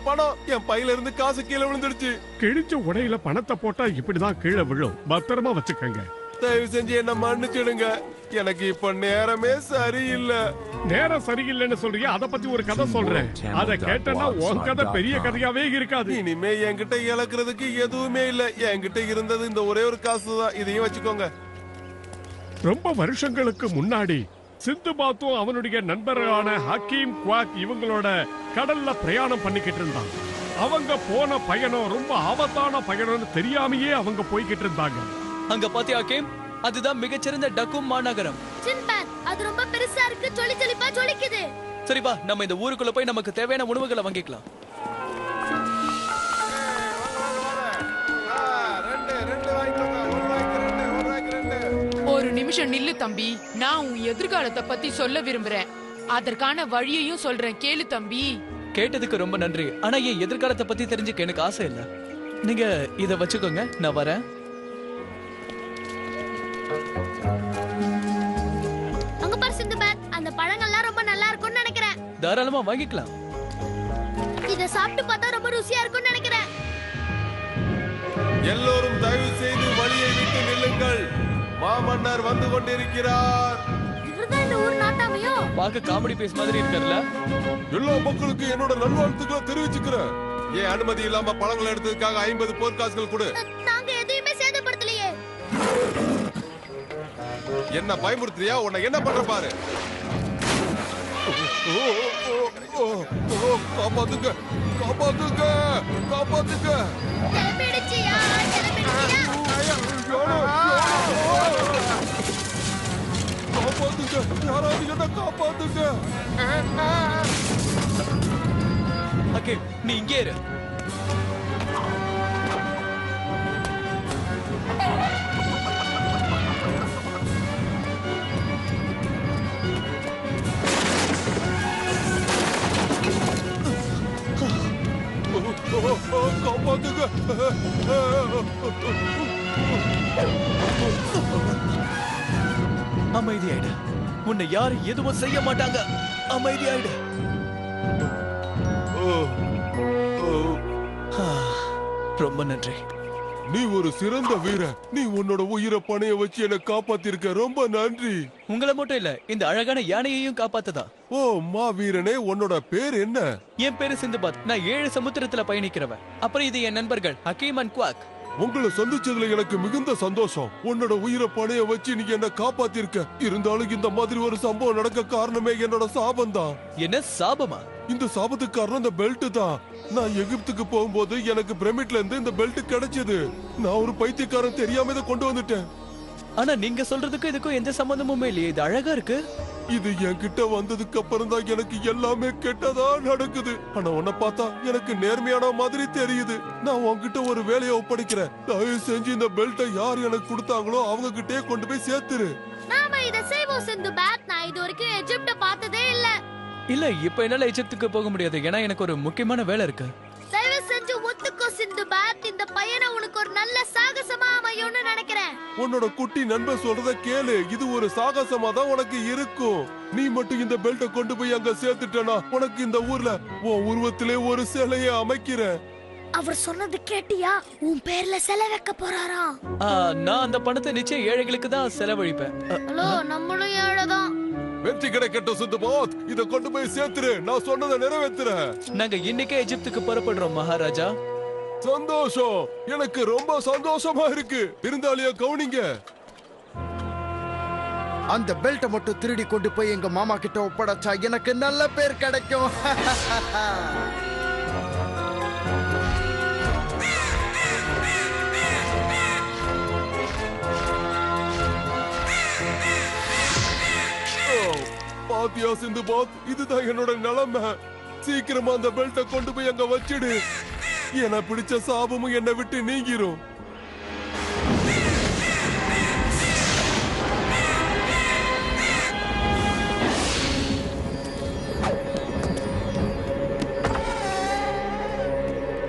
பணம் என் பையில இருந்து காசு கீழே விழுந்துடுச்சு. கிழிச்ச உடையில பணத்தை போட்டா இப்படிதான் கீழே விழும். பத்திரமா வச்சுக்கங்க. தயவு செஞ்சு என்ன மன்னிச்சிடுங்க. எனக்கு இப்ப நேரமே சரியில்லை. நேரம் சரியில்லைன்னு சொல்றீங்க. அத பத்தி ஒரு கதை சொல்றேன். அத கேட்டனா உன் கதை பெரிய கதையாவே இருக்காது. இனிமே என்கிட்ட இழக்கிறதுக்கு எதுவுமே இல்ல. என்கிட்ட இருந்தது இந்த ஒரே ஒரு காசு தான். இதையும் வச்சுக்கோங்க. ரொம்ப வருஷங்களுக்கு முன்னாடி சிந்துபாத்தும் அவனுடைய நண்பர்களான ஹக்கீம் குவாக் இவங்களோட கடல்ல பிரயாணம் பண்ணிக்கிட்டு இருந்தாங்க. அவங்க போன பயணம் ரொம்ப ஆபத்தான பயணம்னு தெரியாமையே அவங்க போய்கிட்டு இருந்தாங்க. அங்க பாத்தியா ஹக்கீம், அதுதான் மிகச்சிறந்த டக்கும் மாநகரம். சின்பாத், அது ரொம்ப பெருசா இருக்கு. ஜொலி ஜொலிப்பா ஜொலிக்குது. சரி வா, நம்ம இந்த ஊருக்குள்ள போய் நமக்கு தேவையான உணவுகளை வாங்கிக்கலாம். ஒரு நிமிஷம் நில்லு தம்பி. நான் உன் எதிர்காலத்தை பத்தி சொல்ல விரும்புறேன். அதற்கான வழியையும் சொல்றேன், கேளு தம்பி. கேட்டதுக்கு ரொம்ப நன்றி. ஆனா என் எதிர்காலத்தை பத்தி தெரிஞ்சுக்க எனக்கு ஆசை இல்ல. நீங்க இத வச்சுக்கோங்க, நான் வரேன். அங்க பாரு சிந்துபாத், அந்த பழங்கள்லாம் ரொம்ப நல்லா இருக்கும்னு நினைக்கிறேன். தாராளமா வாங்கிக்கலாம். இத சாப்பிட்டு பார்த்தா ரொம்ப ருசியா இருக்கும்னு நினைக்கிறேன். எல்லோரும் தயவு செய்து வழியை விட்டு நில்லுங்கள். மாமன்னர் வந்து கொண்டிருக்கிறார். இவர்தான் இந்த ஊர் நாட்டாமையோ? பார்க்க காமெடி பீஸ் மாதிரி இருக்காருல்ல. எல்லா மக்களுக்கும் என்னோட நல்வாழ்த்துக்களை தெரிவிச்சுக்கிறேன். ஏன் அனுமதி இல்லாம பழங்கள் எடுத்ததுக்காக 50 பொற்காசுகள் கொடு. நாங்க எதையுமே சேதப்படுத்தலையே. என்ன பயமுறுத்துறியா? உன்னை என்ன பண்ற பாரு. காப்பாத்துங்க, காப்பாத்துங்க, காப்பாத்துங்க. கிளம்பிடுச்சியா, கிளம்பிடுச்சியா. காப்பாத்துங்க, யாராவது என்ன காப்பாத்துங்க. ஹக்கீம், நீ இங்கே இரு. காப்பாத்துங்க. அமைதியாயிடு. உன்னை யாரும் எதுவும் செய்ய மாட்டாங்க. அமைதியாயிடு. ரொம்ப நன்றி. நீ ஒரு சிறந்த வீரன். நீ உன்னோட உயிரை பணைய வச்சு என்ன காப்பாத்திருக்க. ரொம்ப நன்றி. உங்களை மட்டும் இல்ல, இந்த அழகான யானையையும் காப்பாத்ததா. ஓ மா வீரனே, உன்னோட பேர் என்ன? என் பேரு சிந்துபாத். நான் 7 சமுத்திரத்துல பயணிக்கிறவன். அப்புறம் இது என் நண்பர்கள் ஹக்கீம் அண்ட் குவாக். உங்களை சந்திச்சதுல எனக்கு மிகுந்த சந்தோஷம். உன்னோட உயிரை பணைய வச்சு நீங்க என்ன காப்பாத்திருக்க. இருந்தாலும் இந்த மாதிரி ஒரு சம்பவம் நடக்க காரணமே என்னோட சாபம் தான். என்ன சாபமா? இந்த சாபத்துக்கு காரணம் இந்த பெல்ட் தான். நான் எகிப்துக்கு போகும்போது எனக்கு பிரமிட்ல இருந்து இந்த பெல்ட் கிடைச்சது. நான் ஒரு பைத்தியக்காரன், தெரியாம இதை கொண்டு வந்துட்டேன். ஆனா நீங்க சொல்றதுக்கும் இதுக்கும் எந்த சம்பந்தமுமே இல்லையே. இது அழகா இருக்கு. இது என்கிட்ட வந்ததுக்கு அப்புறம் தான் எனக்கு எல்லாமே கெட்டதா நடக்குது. ஆனா உன்னை பார்த்தா எனக்கு நேர்மையான மாதிரி தெரியுது. நான் உன்கிட்ட ஒரு வேலையை ஒப்படைக்கிறேன். தயவு செஞ்சு இந்த பெல்ட்டை யார் எனக்கு கொடுத்தாங்களோ அவங்க கிட்டே கொண்டு போய் சேர்த்துரு. நாம இத செய்வோம் சிந்துபாத். நான் இது வரைக்கும் எஜிப்ட பார்த்ததே இல்ல. இல்ல, இப்ப என்னால எஜிப்துக்கு போக முடியாது. ஏன்னா எனக்கு ஒரு முக்கியமான வேலை இருக்கு. தயவு செஞ்சு ஒத்துக்கோ சிந்துபாத். இந்த பயணம் உனக்கு ஒரு நல்ல சாகசமா அமையும்னு நினைக்கிறேன். உன்னோட குட்டி நண்பர் சொல்றத கேளு. இது ஒரு சாகசமா தான் உனக்கு இருக்கும். நீ மட்டும் இந்த பெல்ட்டை கொண்டு போய் அங்க சேர்த்துட்டனா உனக்கு இந்த ஊர்ல உன் உருவத்திலே ஒரு சிலையை அமைக்கிறேன். அவர் சொன்னது கேட்டியா? உன் பேர்ல சிலை வைக்க போறாராம். நான் அந்த பணத்தை நிச்சயம் ஏழைகளுக்கு தான் செலவழிப்பேன். ஹலோ, நம்மளும் ஏழைதான். வெற்றி கிடைக்கட்டும் சிந்துபாத். இத கொண்டு போய் சேர்த்துரு. நான் சொன்னதை நிறைவேத்துற. நாங்க இன்னைக்கே எஜிப்துக்கு புறப்படுறோம் மகாராஜா. சந்தோஷம். எனக்கு ரொம்ப சந்தோஷமா இருக்கு. இருந்தாலியா கவுனிங்க. அந்த பெல்ட்டை மட்டும் திருடி கொண்டு போய் எங்க மாமா கிட்ட ஒப்படைச்சா எனக்கு நல்ல பேர் கிடைக்கும். பாத்தியா சிந்துபாத், இதுதான் என்னோட நிலைமை. சீக்கிரமா அந்த பெல்ட்டை கொண்டு போய் அங்க வச்சிடு. என பிடிச்ச சாபமும் என்னை விட்டு நீங்கிரும்.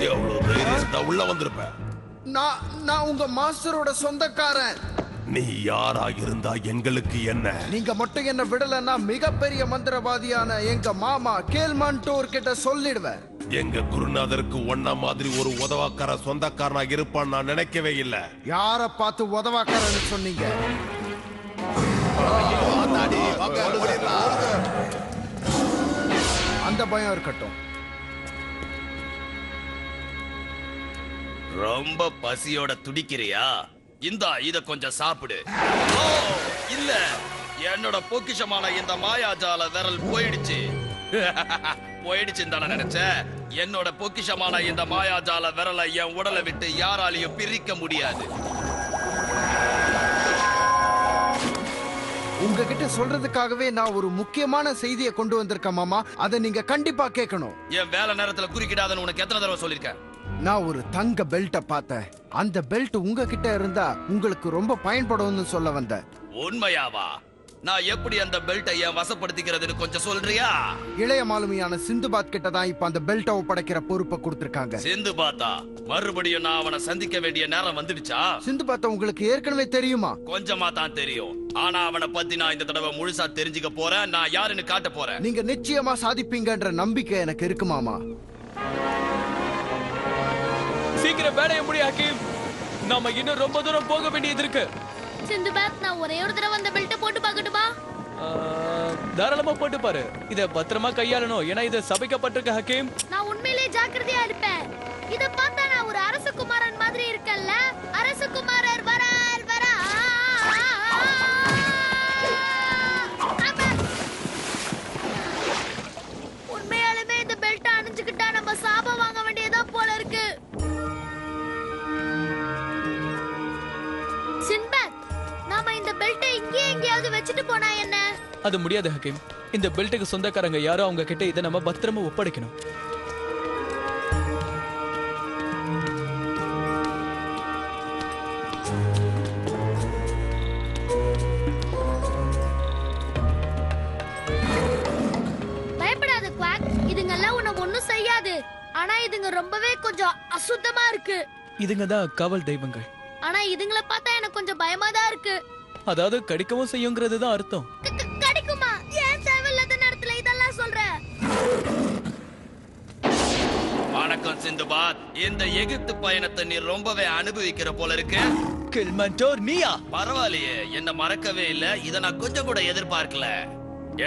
எவ்வளவு தைரியம் இருந்தா உள்ள வந்திருப்ப. நான் உங்க மாஸ்டரோட சொந்தக்காரன். நீ யாரா இருந்தா எங்களுக்கு என்ன? நீங்க மட்டும் என்ன விடலன்னா மிகப்பெரிய மந்திரவாதியான எங்க மாமா கேல்மான்டோர் கிட்ட சொல்லிடுவேன். எங்க குருநாதருக்கு ஒன்ன மாதிரி ஒரு உதவாக்கார சொந்தக்காரனா இருப்பான்னு நான் நினைக்கவே இல்ல. யார பார்த்து உதவாக்காரன்னு சொன்னீங்க? அந்த பயம் இருக்கட்டும். ரொம்ப பசியோட துடிக்கிறியா? இந்தா இத கொஞ்சம் சாப்பிடு. ஓ இல்ல, என்னோட பொக்கிஷமான இந்த மாயாஜால விரல் போயிடுச்சு. போயிடுச்சுன்னு தானே நினைச்ச? என்னோட பொக்கிஷமான இந்த மாயாஜால விரலை என் உடலை விட்டு யாராலையும் பிரிக்க முடியாது. உங்ககிட்ட சொல்றதுக்காகவே நான் ஒரு முக்கியமான செய்தியை கொண்டு வந்திருக்கேன் மாமா. அதை நீங்க கண்டிப்பா கேட்கணும். என் வேலை நேரத்துல குறுக்கிடாதன்னு உனக்கு எத்தனை தடவை சொல்லிருக்கேன்? நான் ஒரு தங்க பெல்ட்ட பார்த்தேன். அந்த பெல்ட் உங்ககிட்ட இருந்தா உங்களுக்கு ரொம்ப பயன்படும்னு சொல்ல வந்தேன். உண்மையாவா? நான் எப்படி அந்த பெல்ட்டை என் வசப்படுத்திக்கிறதுன்னு கொஞ்சம் சொல்றியா? இளைய மாலுமியான சிந்துபாத் கிட்ட தான் இப்ப அந்த பெல்ட்டை ஒப்படைக்கிற பொறுப்பை கொடுத்திருக்காங்க. சிந்துபாத்தா? மறுபடியும் நான் அவனை சந்திக்க வேண்டிய நேரம் வந்துடுச்சா? சிந்துபாத்த உங்களுக்கு ஏற்கனவே தெரியுமா? கொஞ்சமா தான் தெரியும். ஆனா அவனை பத்தி நான் இந்த தடவை முழுசா தெரிஞ்சுக்க போறேன். நான் யாருன்னு காட்ட போறேன். நீங்க நிச்சயமா சாதிப்பீங்கன்ற நம்பிக்கை எனக்கு இருக்கு மாமா. சீக்கிரம் வேலையை முடி ஹக்கீம். நாம இன்னும் ரொம்ப தூரம் போக வேண்டியது இருக்கு. சிந்துபாத், நான் ஒரே ஒரு தடவை அந்த பெல்ட்டை போட்டு பார்க்கட்டுமா? தாராளமா போட்டு பாரு. இத பத்திரமா கையாளணும், ஏன்னா இது சபிக்கப்பட்டிருக்க ஹக்கீம். நான் உண்மையிலே ஜாக்கிரதையா இருப்பேன். இத பார்த்தா நான் ஒரு அரசகுமாரன் மாதிரி இருக்கல்ல? அரசகுமாரர் வரார் வரா. உண்மையாலுமே இந்த பெல்ட்டை அணிஞ்சுக்கிட்டா நம்ம சாபம் வாங்க வேண்டியதா போல இருக்கு. சின்பாத், நாம இந்த பெல்ட்டை இங்கே எங்கேயாவது வச்சுட்டு போனா என்ன? அது முடியாது ஹக்கீம். இந்த பெல்ட்டுக்கு சொந்தக்காரங்க யாரோ, அவங்க கிட்ட இதை நம்ம பத்திரமா ஒப்படைக்கணும். பயப்படாத குவாக், இதுங்கெல்லாம் உன்னை ஒண்ணும் செய்யாது. ஆனா இதுங்க ரொம்பவே கொஞ்சம் அசுத்தமா இருக்கு. இதுங்க தான் காவல் தெய்வங்கள். ஆனா இதுங்களை பார்த்தா எனக்கு கொஞ்சம் பயமா தான் இருக்கு. அதாவது கடிக்கவும் செய்யுங்கிறது தான் அர்த்தம். கடிக்குமா? ஏன் தேவையில்லாத நேரத்துல இதெல்லாம் சொல்ற? வணக்கம் சிந்துபாத். இந்த எகிப்து பயணத்தை நீ ரொம்பவே அனுபவிக்கிற போல இருக்கு. கில்மண்டோர் நீயா? பரவாயில்லையே, என்ன மறக்கவே இல்ல. இத நான் கொஞ்சம் கூட எதிர்பார்க்கல.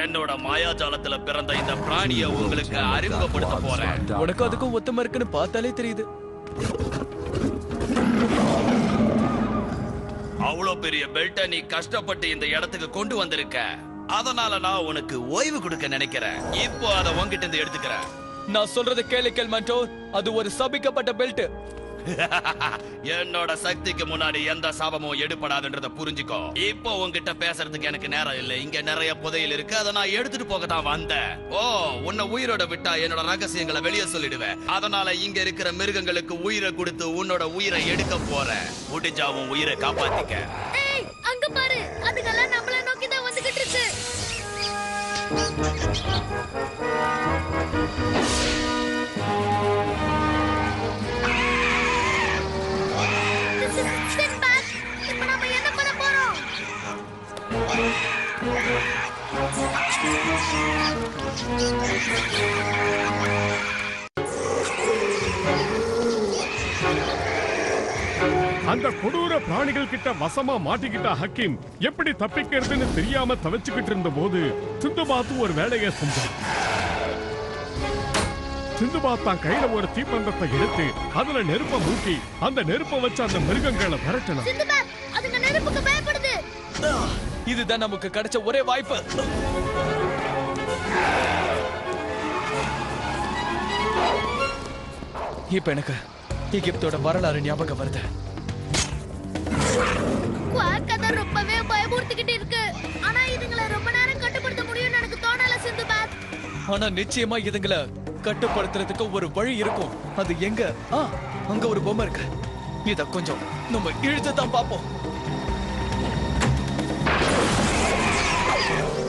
என்னோட மாயாஜாலத்துல பிறந்த இந்த பிராணிய உங்களுக்கு அறிமுகப்படுத்த போறேன். உனக்கு அதுக்கும் ஒத்தமா இருக்குன்னு பார்த்தாலே தெரியுது. அவ்வளவு பெரிய பெல்ட்டை நீ கஷ்டப்பட்டு இந்த இடத்துக்கு கொண்டு வந்திருக்க. அதனால நான் உனக்கு ஓய்வு கொடுக்க நினைக்கிறேன். இப்போ அதை உன்கிட்ட இருந்து எடுத்துக்கிறேன். நான் சொல்றது கேளு கில்மண்டோர், அது ஒரு சபிக்கப்பட்ட பெல்ட். என்னோட சக்திக்கு முன்னாடி எந்த சாபமும் எடுபடாதுன்றத புரிஞ்சுக்கோ. இப்போ உன்கிட்ட பேசுறதுக்கு எனக்கு நேரம் இல்லை. இங்க நிறைய புதையல் இருக்கு, அதை நான் எடுத்துட்டு போக தான் வந்தேன். ஓ, உன்னை உயிரோட விட்டா என்னோட ரகசியங்களை வெளியே சொல்லிடுவேன். அதனால இங்க இருக்கிற மிருகங்களுக்கு உயிரை கொடுத்து உன்னோட உயிரை எடுக்க போறேன். முடிஞ்சா உன் உயிரை காப்பாத்திக்க. ஏய், அங்க பாரு, அதுங்கெல்லாம் நம்மள நோக்கி தான் வந்துகிட்டு இருக்கு. சின்பாத், இப்ப நாம என்ன பண்ண போறோம்? அந்த கொடூர பிராணிகள் கிட்ட வசமா மாட்டிக்கிட்ட ஹக்கீம் எப்படி தப்பிக்கிறதுன்னு தெரியாம தவிச்சுக்கிட்டு இருந்த போது சிந்துபாத் ஒரு வேலையை செஞ்சான். சிந்துபாத் தான் கையில ஒரு தீப்பந்தத்தை எடுத்து அதுல நெருப்ப மூட்டி அந்த நெருப்ப வச்சு அந்த மிருகங்களை விரட்டணும். சிந்துபாத், அதுங்க நெருப்புக்கு பயப்படுது. இதுதான் நமக்கு கிடைச்ச ஒரே வாய்ப்பு. இப்ப எனக்கு எகிப்தோட வரலாறு ஞாபகம் வருது. குவாக் அதை ரொம்பவே பயமுறுத்திக்கிட்டு இருக்கு. ஆனா இதுங்களை ரொம்ப நேரம் கட்டுப்படுத்த முடியும்னு எனக்கு தோணல சிந்துபாத். ஆனா நிச்சயமா இதுங்களை கட்டுப்படுத்துறதுக்கு ஒரு வழி இருக்கும். அது எங்க? அங்க ஒரு பொம்மை இருக்கு. இத கொஞ்சம் நம்ம இழுத்து தான் பாப்போம்.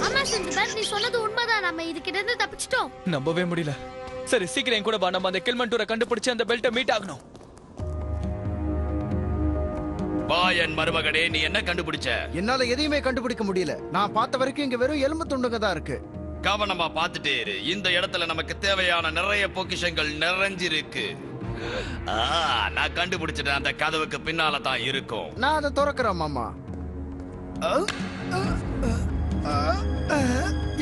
ஆமா சிந்துபாத், நீ சொன்னது உண்மைதான். நம்ம இதுகிட்ட இருந்து தப்பிச்சிட்டோம். நம்பவே முடியல. சரி, சீக்கிரம் என் கூட வா. நம்ம அந்த கில்மண்டூரை கண்டுபிடிச்சு அந்த பெல்ட்டை மீட் ஆகணும். வா என் மருமகனே, நீ என்ன கண்டுபிடிச்ச? என்னால எதையுமே கண்டுபிடிக்க முடியல. நான் பார்த்த வரைக்கும் இங்க வெறும் எலும்பு துண்டுங்க தான் இருக்கு. கவனமா பார்த்துட்டே இரு. இந்த இடத்துல நமக்கு தேவையான நிறைய பொக்கிஷங்கள் நிறைஞ்சிருக்கு. நான் கண்டுபிடிச்சிட்டேன். அந்த கதவுக்கு பின்னால தான் இருக்கும். நான் அதை திறக்கிறேன் மாமா.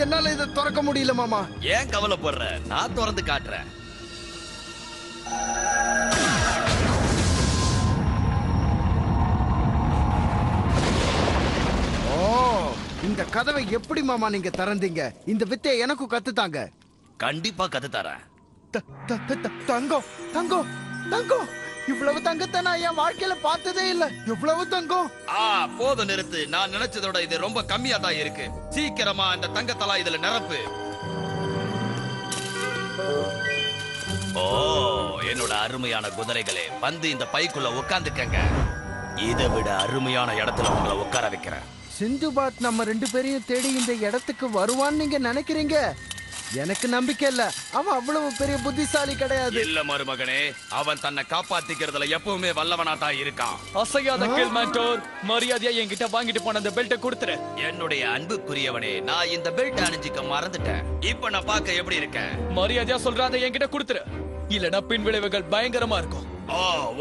என்னால இதை திறக்க முடியல மாமா. ஏன் கவலைப்படுற? நான் திறந்து காட்டுறேன். இந்த கதவை எப்படி மாமா நீங்க திறந்தீங்க? இந்த வித்தையை எனக்கும் கத்துத்தாங்க. கண்டிப்பா கத்து தரேன். தங்கம் தங்கம் தங்கம், இவ்வளவு தங்கத்தை நான் என் வாழ்க்கையில பார்த்ததே இல்ல. எவ்வளவு தங்கம்! போதும், நிறுத்து. நான் நினைச்சதோட இது ரொம்ப கம்மியா தான் இருக்கு. சீக்கிரமா இந்த தங்கத்தெல்லாம் இதுல நிரப்பு. ஓ, என்னோட அருமையான குதிரைகளே, வந்து இந்த பைக்குள்ள உட்காந்துக்கங்க. இதை விட அருமையான இடத்துல உங்களை உட்கார வைக்கிறேன். சிந்துபாத் நம்ம 2 பேரையும் தேடி இந்த இடத்துக்கு வருவான்னு நீங்க நினைக்கிறீங்க? எனக்கு நம்பிக்கை இல்ல. அவன் அவ்வளவு பெரிய புத்திசாலி கிடையாது. இல்ல மருமகனே, அவன் தன்னை காப்பாத்திக்கிறதுல எப்பவுமே வல்லவனா தான் இருக்கான். அசையாத கேள்மாண்டோர், மரியாதையா என்கிட்ட வாங்கிட்டு போன அந்த பெல்ட்டை கொடுத்துரு. என்னுடைய அன்புக்குரியவனே, நான் இந்த பெல்ட் அணிஞ்சிக்க மறந்துட்டேன். இப்ப நான் பார்க்க எப்படி இருக்கேன்? மரியாதையா சொல்றாத என்கிட்ட கொடுத்துரு, இல்லனா பின் விளைவுகள் பயங்கரமா இருக்கும்.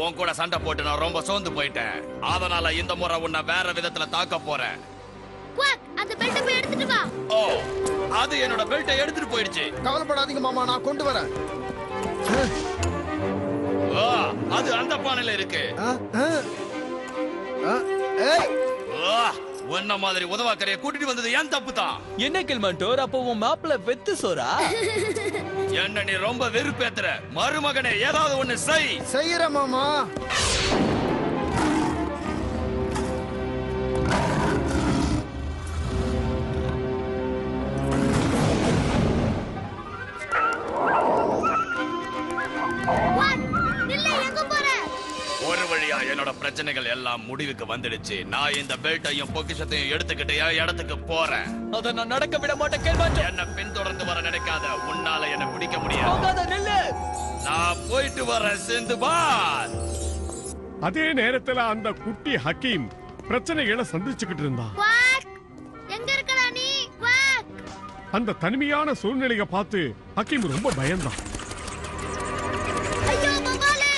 உன் கூட சண்டை போட்டு நான் ரொம்ப சோர்ந்து போயிட்டேன். அதனால இந்த முறை உன்னை வேற விதத்துல தாக்க போறேன். அந்த பெல்ட்டை போய் எடுத்துட்டு வா. அது என்னோட பெல்ட்டை எடுத்துட்டு போயிடுச்சு. கவலைப்படாதீங்க மாமா, நான் கொண்டு வரேன். அது அந்த பானையில இருக்கு. உன்ன மாதிரி உதவாக்கரைய கூட்டிட்டு வந்தது ஏன் தப்பு தான். என்ன கேள்மாண்டோர், அப்போ உன் மாப்பிள்ள வெத்து சோறா? என்ன நீ ரொம்ப வெறுப்பேத்துற. மருமகனே, ஏதாவது ஒண்ணு செய்யற மாமா. ஒரு வழியா என்னோட பிரச்சனைகள் எல்லாம் முடிவுக்கு வந்துடுச்சு. நான் இந்த பெல்ட்டையும் பொக்கிஷத்தையும் எடுத்துக்கிட்டு என் இடத்துக்கு போறேன். அத நான் நடக்க விட மாட்டேன் கேள்மாண்டோர். என்ன பின்தொடர்ந்து வர நினைக்காத. உன்னால என்ன பிடிக்க முடியாது. நான் போயிட்டு வரேன் சிந்துபாத். அதே நேரத்துல அந்த குட்டி ஹக்கீம் பிரச்சனைகளை சந்திச்சுக்கிட்டு இருந்தான். எங்க இருக்கடா நீ? அந்த தனிமையான சூழ்நிலையை பார்த்து ஹக்கீம் ரொம்ப பயந்தான். ஐயோ பவாலே!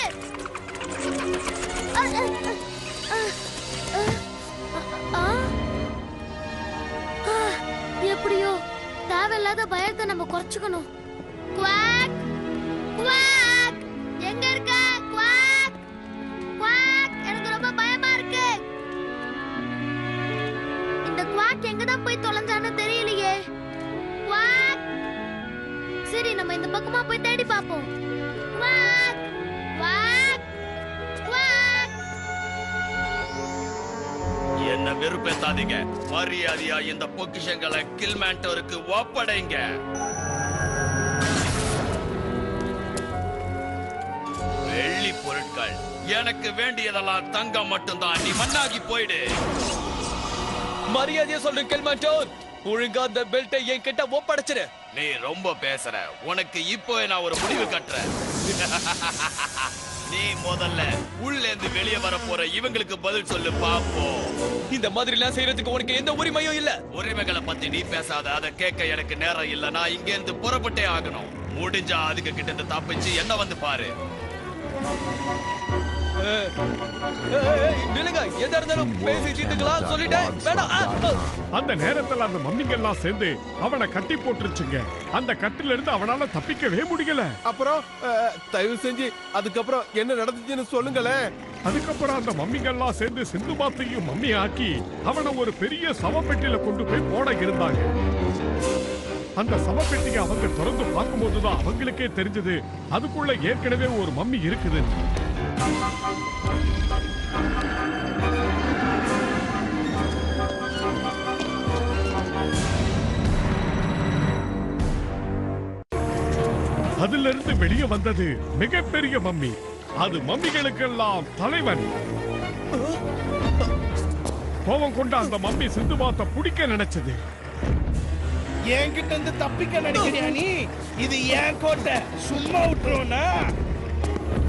எப்படியோ தேவையில்லாத பயத்தை நம்ம குறைச்சுக்கணும். குவாக் குவாக், எங்க இருக்க? குவாக் குவாக், எனக்கு ரொம்ப பயமா இருக்கு. இந்த குவாக் எங்கதான் போய் தொலைஞ்சான்னு தெரியலையே. குவாக், சரி நம்ம இந்த பக்கமா போய் தேடி பாப்போம். Quack quack quack. என்ன வெறுப்பேத்தாதீங்க. மரியாதையா இந்த பொக்கிஷங்களை கில்மாண்டோருக்கு ஒப்படைங்க. வெள்ளி பொருட்கள் எனக்கு வேண்டியதெல்லாம் தங்கம் மட்டும்தான். நீ மண்ணாகி போயிடு. மரியாதையா சொல்லு கேள்மாண்டோர், ஒழுங்கா அந்த பெல்ட்டை என்கிட்ட ஒப்படைச்சிரு. நீ ரொம்ப பேசுற. உனக்கு இப்போ நான் ஒரு முடிவு கட்டுறேன். நீ முதல்ல உள்ளேந்து வெளியே வர போற இவங்களுக்கு பதில் சொல்லு பாப்போம். இந்த மாதிரி எல்லாம் செய்யறதுக்கு உனக்கு எந்த உரிமையும் இல்ல. உரிமைகளை பத்தி நீ பேசாத. அதை கேட்க எனக்கு நேரம் இல்ல. நான் இங்க இருந்து புறப்பட்டே ஆகணும். முடிஞ்சா அதுக்கு கிட்ட இருந்து தப்பிச்சு என்ன வந்து பாரு. நிலுங்க, எதா இருந்தாலும் பேசி தீர்த்துக்கலாம் சொல்லிட்டேன். வேணாம். அந்த நேரத்துல அந்த மம்மிங்கெல்லாம் சேர்ந்து அவனை கட்டி போட்டுருச்சுங்க. அந்த கட்டில இருந்து அவனால தப்பிக்கவே முடியல. அப்புறம் தயவு செஞ்சு அதுக்கப்புறம் என்ன நடந்துச்சுன்னு சொல்லுங்களேன். அதுக்கப்புறம் அந்த மம்மிங்கெல்லாம் சேர்ந்து சிந்துபாத்தையும் மம்மி ஆக்கி அவனை ஒரு பெரிய சவப்பெட்டியில கொண்டு போய் போட இருந்தாங்க. அந்த சவப்பெட்டியை அவங்க திறந்து பார்க்கும்போதுதான் அவங்களுக்கே தெரிஞ்சது அதுக்குள்ள ஏற்கனவே ஒரு மம்மி இருக்குது. அதுல இருந்து வெளியே வந்தது மிகப்பெரிய மம்மி. அது மம்மிகளுக்கெல்லாம் தலைவன். கோபம் கொண்ட அந்த மம்மி சிந்துபாத்தை பிடிக்க நினைச்சது. என்கிட்ட இருந்து தப்பிக்க நினைக்கிறியா நீ? இது ஏன் கோட்டை, சும்மா விட்டுருவோனா?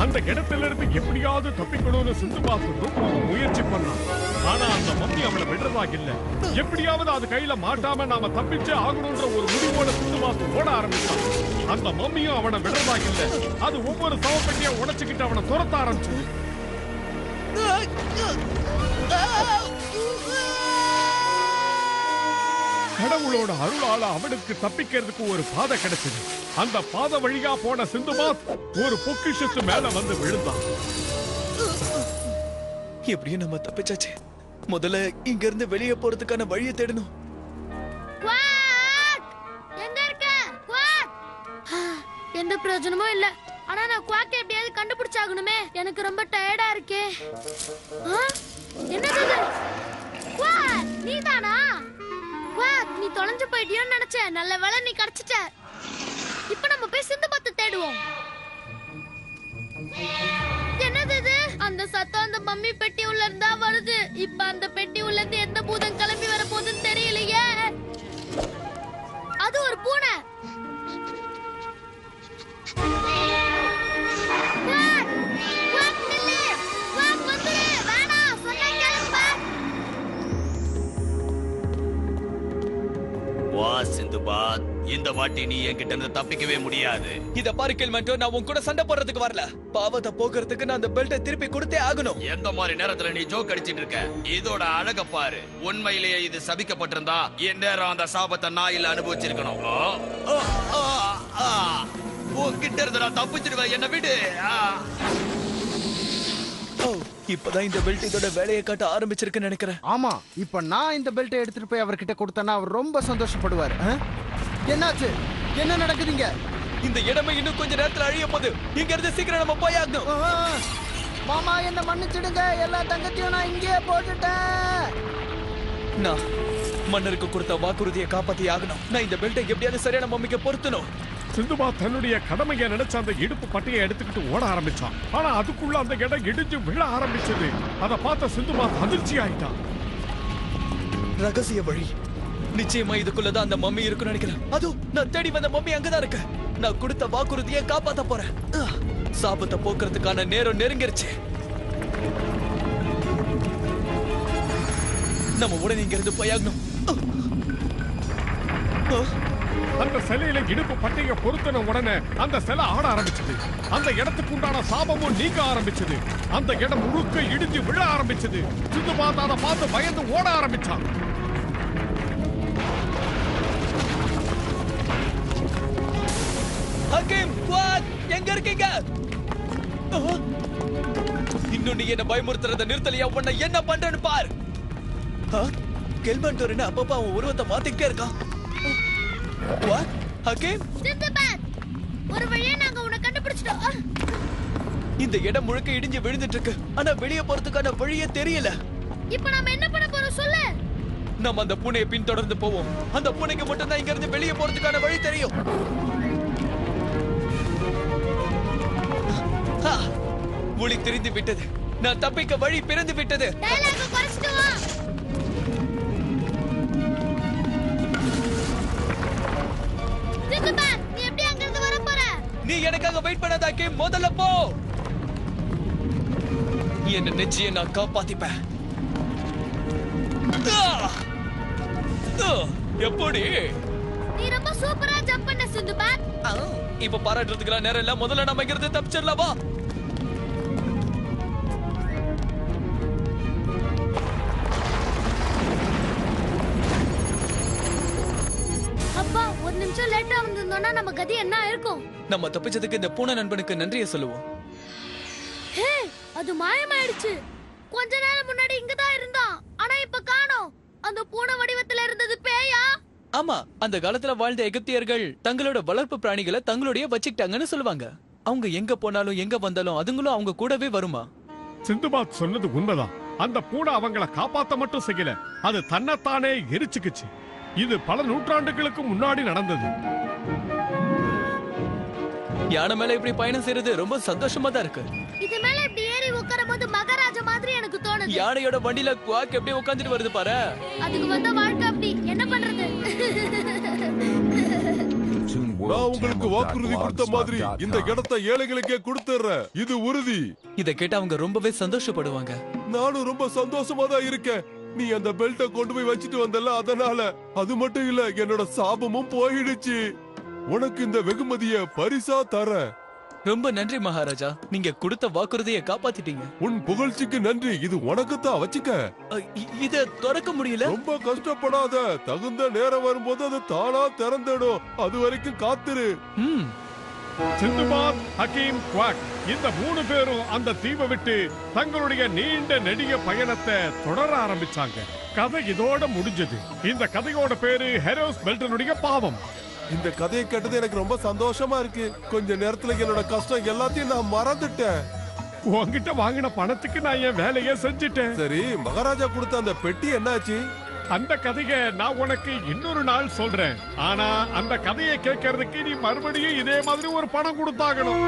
அந்த இடத்திலிருந்து எப்படியாவது தப்பிக்கணும்னு சிந்துபாத் ரொம்பவும் முயற்சி பண்ணான். ஆனா அந்த மம்மி அவளை விடுறதாக இல்ல. எப்படியாவது அது கையில மாட்டாம நாம தப்பிச்சே ஆகணும்ன்ற ஒரு முடிவோட சிந்துபாத் ஓட ஆரம்பிச்சான். அந்த மம்மியும் அவனை விடுறதாக இல்ல. அது ஒவ்வொரு சவப்பெட்டியா உடைச்சுக்கிட்டு அவனை துரத்த ஆரம்பிச்சது. கடவுளோட அருளால அவனுக்கு தப்பிக்கிறதுக்கு ஒரு பாதை கிடைச்சது. அந்த பாதை வழியா போன சிந்துபாத் ஒரு பொக்கிஷத்து மேல வந்து விழுந்தான். எப்படியும் நம்ம தப்பிச்சாச்சு. முதல்ல இங்க இருந்து வெளியே போறதுக்கான வழியை தேடணும். எங்க இருக்க? எந்த பிரயோஜனமும் இல்ல. ஆனா நான் குவாக்க எப்படியாவது கண்டுபிடிச்சாகணுமே. எனக்கு ரொம்ப டயர்டா இருக்கே. என்னது? நீதானா? நீ தொலைஞ்சு போயிட்டியோன்னு நினைச்சேன். நல்ல வேளை நீ கிடைச்சிட்ட. இப்ப நம்ம போய் சிந்துபாத்தை தேடுவோம். என்னது இது? அந்த சத்தம் அந்த மம்மி பெட்டி உள்ள இருந்தா வருது. இப்ப அந்த பெட்டி உள்ள இருந்து எந்த பூதம் கிளம்பி வர போகுதுன்னு தெரியலையே. அது ஒரு பூனை. சிந்துபாத், இந்த வாட்டி நீ என்கிட்ட இருந்து தப்பிக்கவே முடியாது. இத பாரு கெல்மெண்டோ, நான் உன் கூட சண்டை போடுறதுக்கு வரல. பாவத்தை போக்குறதுக்கு நான் அந்த பெல்ட்டை திருப்பி கொடுத்தே ஆகணும். எந்த மாதிரி நேரத்துல நீ ஜோக் அடிச்சிட்டு இருக்க? இதோட அழக பாரு. உண்மையிலேயே இது சபிக்கப்பட்டிருந்தா என் நேரம் அந்த சாபத்தை நான் இல்ல அனுபவிச்சிருக்கணும். உன்கிட்ட இருந்து நான் தப்பிச்சிடுவேன். என்ன விடு. இப்பதான் இந்த பெல்ட் இதோட வேலையை காட்ட ஆரம்பிச்சிருக்குன்னு நினைக்கிறேன். ஆமா, இப்ப நான் இந்த பெல்ட்டை எடுத்துட்டு போய் அவர்கிட்ட கொடுத்தேன்னா அவர் ரொம்ப சந்தோஷப்படுவார். என்னாச்சு? என்ன நடக்குதுங்க? இந்த இடமே இன்னும் கொஞ்ச நேரத்துல அழிய போகுது. இங்க இருந்து சீக்கிரம் நம்ம போயாகணும். மாமா, என்ன மன்னிச்சிடுங்க. எல்லா தங்கத்தையும் நான் இங்கேயே போட்டுட்டேன். நான் மன்னருக்கு கொடுத்த வாக்குறுதியை காப்பாத்தி ஆகணும். நான் இந்த பெல்ட்டை எப்படியாவது சரியான மம்மிக்கு பொருத்தணும். சிந்துபாத் தன்னுடைய கடமையை நினைச்ச அந்த இடுப்பு பட்டையை எடுத்துக்கிட்டு ஓட ஆரம்பிச்சான். ஆனா அதுக்குள்ள அந்த இடம் இடிஞ்சு விழ ஆரம்பிச்சது. அதை பார்த்த சிந்துபாத் அதிர்ச்சி ஆயிட்டான். ரகசிய வழி. நிச்சயமா இதுக்குள்ளதான் அந்த மம்மி இருக்குன்னு நினைக்கிறேன். அதோ நான் தேடி வந்த மம்மி அங்கதான் இருக்கு. நான் கொடுத்த வாக்குறுதியை காப்பாத்த போறேன். சாபத்தை போக்குறதுக்கான நேரம் நெருங்கிருச்சு. நம்ம உடனே இங்க இருந்து போயாகணும். அந்த சிலையில இடுப்பு பட்டைய பொருத்தின உடனே அந்த சிலை ஆட ஆரம்பிச்சது. அந்த இடத்துக்கு உண்டான சாபமும் நீங்க ஆரம்பிச்சது. அந்த இடம் முழுக்க இடிஞ்சு விழ ஆரம்பிச்சது. சிந்துபாத் அதை பார்த்து பயந்து ஓட ஆரம்பிச்சான். ஹக்கீம், குவாத், எங்க இருக்கீங்க? இன்னும் நீ என்ன பயமுறுத்துறத நிறுத்தலையா? உன்னை என்ன பண்றேன்னு பார். கெல்மெண்டோ என்ன அப்பப்ப அவன் உருவத்தை மாத்திக்கிட்டே இருக்கான். ஹக்கீம், சிந்துபாத், ஒரு வழியா நாங்க உன்னை கண்டுபிடிச்சிட்டோம். இந்த இடம் முழுக்க இடிஞ்சு விழுந்துட்டு இருக்கு. ஆனா வெளியே போறதுக்கான வழியே தெரியல. இப்போ நாம என்ன பண்ண போறோம் சொல்லு? நம்ம அந்த பூனையை பின்தொடர்ந்து போவோம். அந்த பூனைக்கு மட்டும் தான் இங்க இருந்து வெளியே போறதுக்கான வழி தெரியும். ஒளி தெரிந்து விட்டது. நான் தப்பிக்க வழி பிறந்து விட்டது. டயலாக் குறைச்சிட்டு வா. சிந்துபாத், நீ எப்படி அங்க இருந்து வர போற? நீ எனக்காக வெயிட் பண்ணாதாக்கே, முதல்ல போ. என்ன நிச்சயம் நான் காப்பாத்திப்பேன். எப்படி? நீ ரொம்ப சூப்பரா ஜம்ப் பண்ண சிந்துபாத். இப்ப பாராட்டுறதுக்குலாம் நேரம் இல்ல. முதல்ல நம்ம இங்க இருந்து தப்பிச்சிடலாம். வா. அப்பா, ஒரு நிமிஷம் லேட்டா வந்திருந்தோம்னா நம்ம கதி என்ன இருக்கும்? நம்ம தப்பிச்சதுக்கு இந்த பூனை நண்பனுக்கு நன்றியை சொல்லுவோம். ஹே, அது மாயமாயிடுச்சு. கொஞ்ச நேரம் முன்னாடி இங்கதான் இருந்தான். ஆனா இப்ப காணோம். அந்த பூனை வடிவத்துல இருந்தது பேயா? ஆமா, அந்த காலத்துல வாழ்ந்த எகிப்தியர்கள் தங்களோட வளர்ப்பு பிராணிகளை தங்களுடைய வச்சுக்கிட்டாங்கன்னு சொல்லுவாங்க. அவங்க எங்க போனாலும் எங்க வந்தாலும் அதுங்களும் அவங்க கூடவே வருமா? சிந்துபாத் சொன்னது உண்மைதான். அந்த பூனை அவங்களை காப்பாத்த மட்டும் செய்யல, அது தன்னைத்தானே எரிச்சுக்குச்சு. இது பல நூற்றாண்டுகளுக்கு முன்னாடி நடந்தது. யானை மேல இப்படி பயணம் செய்யறது ரொம்ப சந்தோஷமா தான் இருக்கு. இது மேல இப்படி ஏறி உட்காரும்போது மகாராஜா மாதிரி எனக்கு தோணுது. யானையோட வண்டியில குவாக் எப்படி உட்கார்ந்துட்டு வருது பாரு. அதுக்கு வந்த வாழ்க்கை அப்படி. என்ன பண்றது? நான் உங்களுக்கு வாக்குறுதி கொடுத்த மாதிரி இந்த இடத்தை ஏழைகளுக்கே கொடுத்துறேன். இது உறுதி. இத கேட்டு அவங்க ரொம்பவே சந்தோஷப்படுவாங்க. நானும் ரொம்ப சந்தோஷமா தான் இருக்கேன். நீ அந்த பெல்ட்டை கொண்டு போய் வச்சிட்டு வந்தல, அதனால. அது மட்டும் இல்ல, என்னோட சாபமும் போயிடுச்சு. உனக்கு இந்த வெகுமதிய பரிசா தரேன். ரொம்ப நன்றி மகாராஜா, நீங்க கொடுத்த வாக்குறுதியை காப்பாத்திட்டீங்க. உன் புகழ்ச்சிக்கு நன்றி. இது உனக்கு தான், வச்சுக்க. இத திறக்க முடியல. ரொம்ப கஷ்டப்படாத. தகுந்த நேரம் வரும்போது அது தானா திறந்துடும். அது வரைக்கும் காத்துரு. சிந்துபாத், ஹக்கீம், குவாக் இந்த 3 பேரும் அந்த தீவை விட்டு தங்களுடைய நீண்ட நெடிய பயணத்தை தொடர ஆரம்பிச்சாங்க. கதை இதோட முடிஞ்சது. இந்த கதையோட பேரு ஹெரோஸ் பெல்டனுடைய பாவம். இந்த கதையை கேட்டது எனக்கு ரொம்ப சந்தோஷமா இருக்கு. கொஞ்ச நேரத்துல என்னோட கஷ்டம் எல்லாத்தையும் நான் மறந்துட்டேன். உன்கிட்ட வாங்கின பணத்துக்கு நான் என் வேலையை செஞ்சுட்டேன். சரி, மகாராஜா கொடுத்த அந்த பெட்டி என்னாச்சு? அந்த கதையை நான் உனக்கு இன்னொரு நாள் சொல்றேன். ஆனா அந்த கதையை கேட்கறதுக்கு நீ மறுபடியும் இதே மாதிரி ஒரு பணம் கொடுத்தாகணும்.